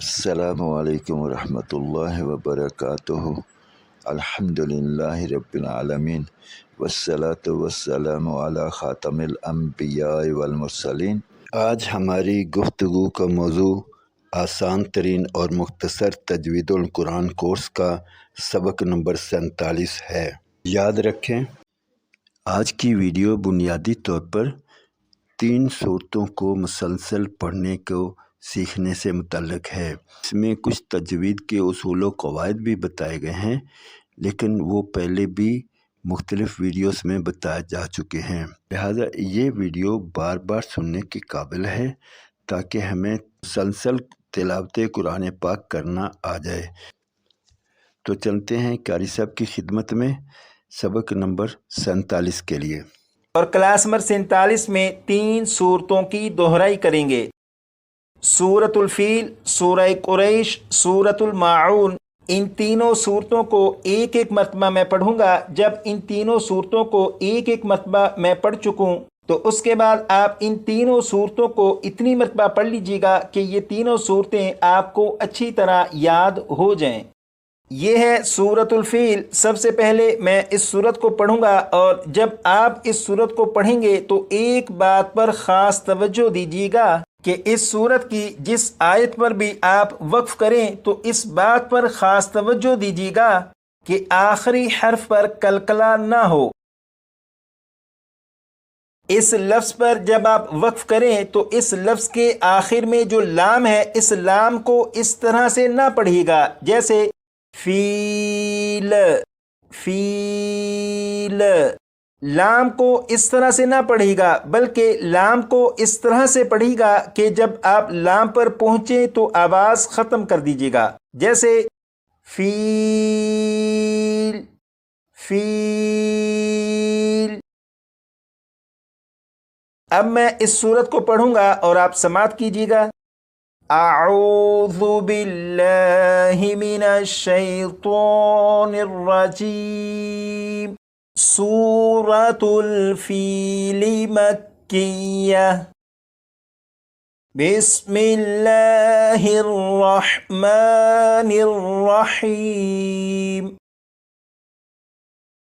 السلام علیکم ورحمۃ اللہ وبرکاتہ۔ الحمدللہ رب العالمین والصلاة والسلام علی خاتم الانبیاء والمرسلین۔ آج ہماری گفتگو کا موضوع آسان ترین اور مختصر تجوید القرآن کورس کا سبق نمبر 47 ہے۔ یاد رکھیں، آج کی ویڈیو بنیادی طور پر 3 صورتوں کو مسلسل پڑھنے کو سیکھنے سے متعلق ہے۔ اس میں کچھ تجوید کے اصول و قواعد بھی بتائے گئے ہیں، لیکن وہ پہلے بھی مختلف ویڈیوز میں بتائے جا چکے ہیں، لہٰذا یہ ویڈیو بار بار سننے کے قابل ہے تاکہ ہمیں مسلسل تلاوت قرآن پاک کرنا آ جائے۔ تو چلتے ہیں قاری صاحب کی خدمت میں سبق نمبر 47 کے لیے، اور کلاس نمبر 47 میں 3 صورتوں کی دہرائی کریں گے۔ سورۃ الفیل، سورہ قریش، سورۃ الماعون۔ ان تینوں صورتوں کو ایک ایک مرتبہ میں پڑھوں گا۔ جب ان تینوں صورتوں کو ایک ایک مرتبہ میں پڑھ چکوں تو اس کے بعد آپ ان تینوں صورتوں کو اتنی مرتبہ پڑھ لیجیے گا کہ یہ تینوں صورتیں آپ کو اچھی طرح یاد ہو جائیں۔ یہ ہے سورۃ الفیل۔ سب سے پہلے میں اس سورت کو پڑھوں گا، اور جب آپ اس سورت کو پڑھیں گے تو ایک بات پر خاص توجہ دیجیے گا کہ اس سورت کی جس آیت پر بھی آپ وقف کریں تو اس بات پر خاص توجہ دیجیے گا کہ آخری حرف پر کلکلا نہ ہو۔ اس لفظ پر جب آپ وقف کریں تو اس لفظ کے آخر میں جو لام ہے، اس لام کو اس طرح سے نہ پڑھیے گا جیسے فیل فیل۔ لام کو اس طرح سے نہ پڑھے گا، بلکہ لام کو اس طرح سے پڑھے گا کہ جب آپ لام پر پہنچیں تو آواز ختم کر دیجیے گا، جیسے فیل فیل۔ اب میں اس سورت کو پڑھوں گا اور آپ سماعت کیجیے گا۔ اعوذ باللہ من الشیطان الرجیم۔ سورۃ الفیل مکیہ۔ بسم اللہ الرحمن الرحیم۔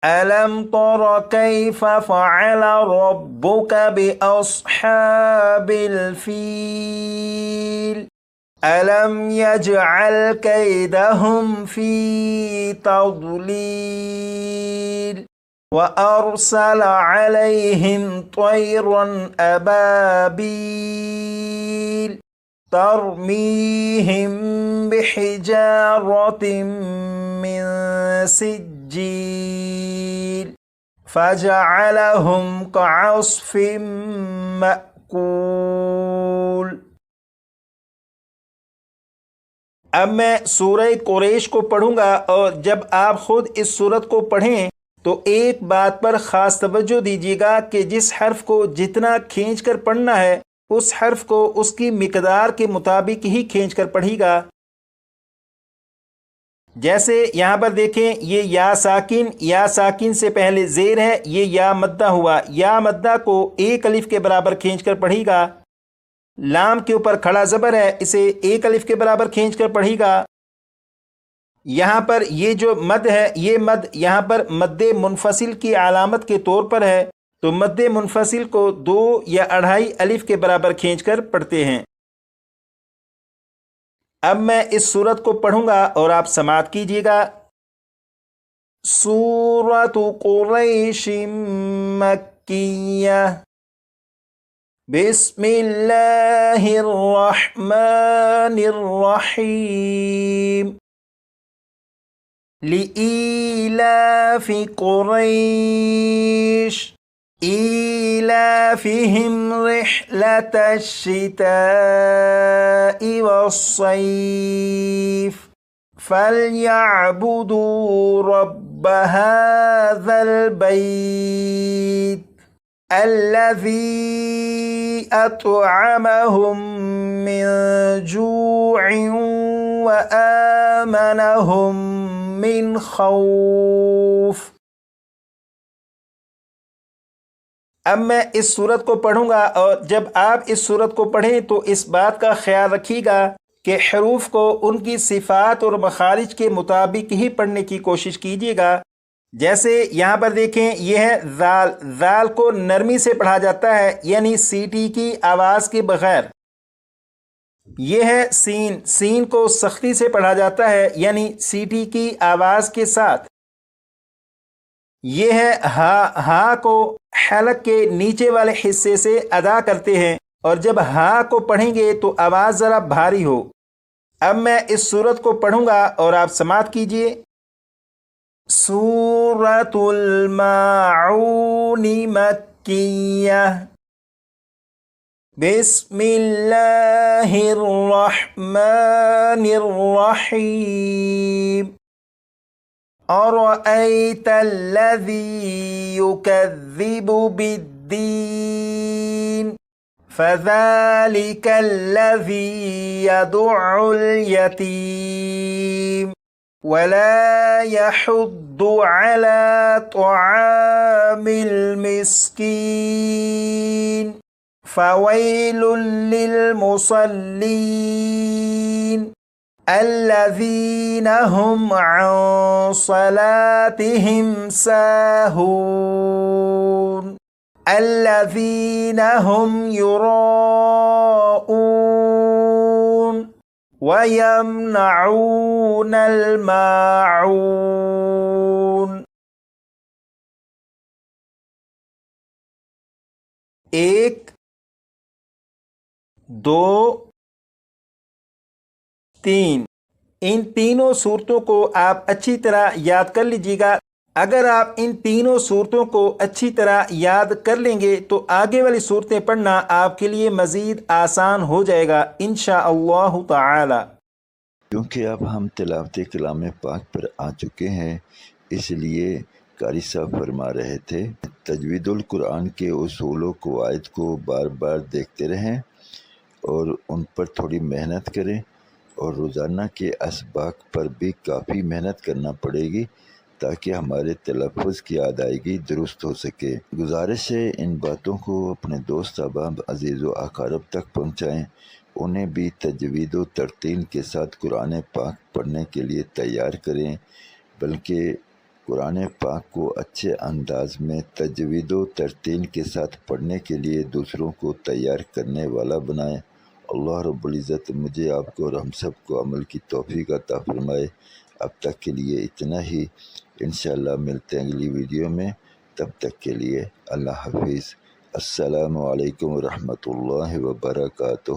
أَلَمْ تَرَ كَيْفَ فَعَلَ رَبُّكَ بِأَصْحَابِ الْفِيلِ أَلَمْ يَجْعَلْ كَيْدَهُمْ فِي تَضْلِيلٍ وَأَرْسَلَ عَلَيْهِمْ طَيْرًا أَبَابِيلَ تَرْمِيهِمْ بِحِجَارَةٍ مِّن سِجِّيلٍ فَجَعَلَهُمْ كَعَصْفٍ مَّأْكُولٍ۔ اب میں سورہ قریش کو پڑھوں گا، اور جب آپ خود اس سورت کو پڑھیں تو ایک بات پر خاص توجہ دیجیے گا کہ جس حرف کو جتنا کھینچ کر پڑھنا ہے اس حرف کو اس کی مقدار کے مطابق ہی کھینچ کر پڑھے گا۔ جیسے یہاں پر دیکھیں، یہ یا ساکن سے پہلے زیر ہے، یہ یا مدہ ہوا۔ یا مدہ کو ایک الف کے برابر کھینچ کر پڑھے گا۔ لام کے اوپر کھڑا زبر ہے، اسے ایک الف کے برابر کھینچ کر پڑھے گا۔ یہاں پر یہ جو مد ہے، یہ مد یہاں پر مد منفصل کی علامت کے طور پر ہے، تو مد منفصل کو 2 یا 2.5 الف کے برابر کھینچ کر پڑھتے ہیں۔ اب میں اس سورت کو پڑھوں گا اور آپ سماعت کیجیے گا۔ سورۃ قریش مکیہ۔ بسم اللہ الرحمن الرحیم۔ لإيلاف قريش إيلافهم رحلة الشتاء والصيف فليعبدوا رب هذا البيت الذي أطعمهم من جوع وآمنهم من خوف۔ اب میں اس صورت کو پڑھوں گا، اور جب آپ اس صورت کو پڑھیں تو اس بات کا خیال رکھیے گا کہ حروف کو ان کی صفات اور مخارج کے مطابق ہی پڑھنے کی کوشش کیجیے گا۔ جیسے یہاں پر دیکھیں، یہ ہے ذال، ذال کو نرمی سے پڑھا جاتا ہے یعنی سیٹی کی آواز کے بغیر۔ یہ ہے سین، سین کو سختی سے پڑھا جاتا ہے یعنی سیٹی کی آواز کے ساتھ۔ یہ ہے ہا، ہا کو حلق کے نیچے والے حصے سے ادا کرتے ہیں، اور جب ہا کو پڑھیں گے تو آواز ذرا بھاری ہو۔ اب میں اس سورت کو پڑھوں گا اور آپ سماعت کیجئے۔ سورۃ الماعون مکیہ، بسم اللہ الرحمن الرحیم۔ أَرَأَيْتَ الَّذِي يُكَذِّبُ بِالدِّينِ فَذَلِكَ الَّذِي يَدُعُّ الْيَتِيمَ وَلَا يَحُضُّ عَلَى طَعَامِ الْمِسْكِينِ فَوَيْلٌ لِّلْمُصَلِّينَ الذين هم عن صلاتهم ساهون الذين هم يراءون ويمنعون الماعون۔ ایک، دو، تین، ان تینوں صورتوں کو آپ اچھی طرح یاد کر لیجیے گا۔ اگر آپ ان تینوں صورتوں کو اچھی طرح یاد کر لیں گے تو آگے والی صورتیں پڑھنا آپ کے لیے مزید آسان ہو جائے گا انشاءاللہ تعالی۔ کیونکہ اب ہم تلاوت کلام پاک پر آ چکے ہیں، اس لیے قاری صاحب فرما رہے تھے تجوید القرآن کے اصول و قواعد کو بار بار دیکھتے رہیں اور ان پر تھوڑی محنت کریں، اور روزانہ کے اسباق پر بھی کافی محنت کرنا پڑے گی تاکہ ہمارے تلفظ کی ادائیگی درست ہو سکے۔ گزارش ہے ان باتوں کو اپنے دوست احباب عزیز و اقارب تک پہنچائیں، انہیں بھی تجوید و ترتیل کے ساتھ قرآن پاک پڑھنے کے لیے تیار کریں، بلکہ قرآن پاک کو اچھے انداز میں تجوید و ترتیل کے ساتھ پڑھنے کے لیے دوسروں کو تیار کرنے والا بنائیں۔ اللہ رب العزت مجھے، آپ کو اور ہم سب کو عمل کی توفیق عطا فرمائے۔ اب تک کے لیے اتنا ہی، انشاءاللہ ملتے ہیں اگلی ویڈیو میں، تب تک کے لیے اللہ حافظ۔ السلام علیکم ورحمۃ اللہ وبرکاتہ۔